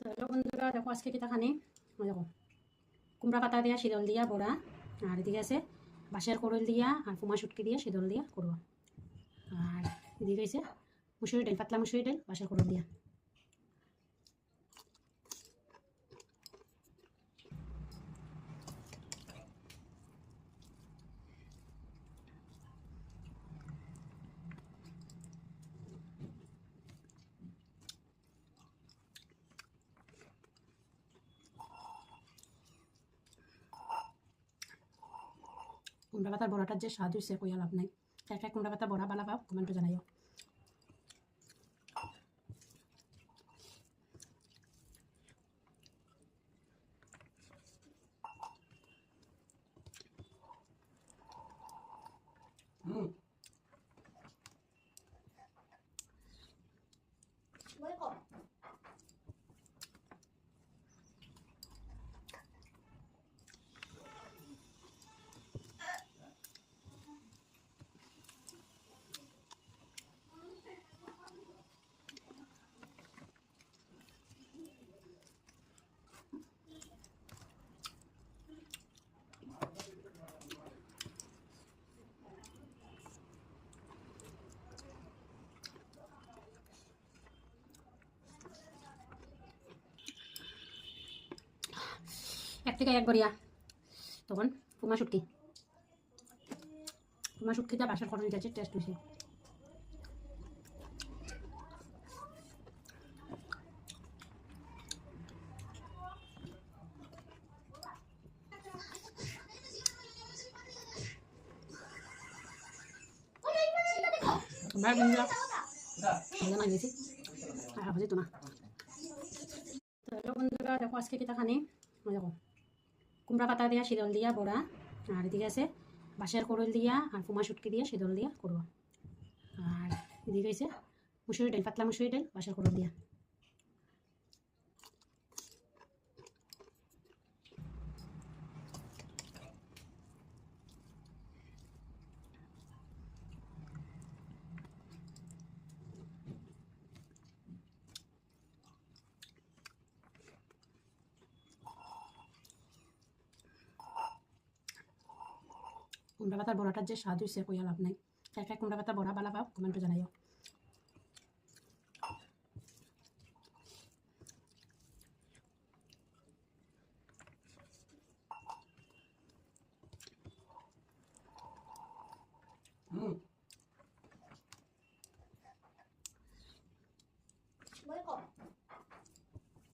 Hello বন্ধুরা, দেখো আজকে কিতা খানি। দেখো কুমড়া পাতা দিয়া শীতল দিয়া বড়া, আর এদিকে আছে বাঁশের করল দিয়া আর ফুমা শুটকি দিয়া শীতল দিয়া করবো। আর এদিকে আছে মুসুরি ডাল, পাতলা মুসুরি ডাল বাঁশের করল দিয়া। কুমড়া পাতার বড়াটার যে স্বাদ হয়েছে কইয়া লাভ নাই। একটা কুমড়া পাতা বড়া বালা পাও কমেন্টে জানাইও। এক থেকে এক বড়িয়া তখন ফুমা শুটকিটা বাসার করল যাচ্ছে টেস্ট হয়েছে। বন্ধুরা গেছি আর বুঝি তো না। হ্যালো বন্ধুরা, দেখো আজকে কিতা খানি। দেখো কুমড়া পাতা দিয়া শীতল দিয়া বড়া, আর এদিকে আছে বাঁশের করল দিয়া আর ফুমা শুটকি দিয়া শীতল দিয়া করবো। আর এদিকে আছে মুসুরি ডাল, পাতলা মুসুরি ডাল বাঁশের করল দিয়া। কুমড়া পাতার বড়াটার যে স্বাদ হয়েছে কইয়া লাভ নাই। একটা কুমড়া পাতা বড়া বালা পাও কমেন্টে জানাইও।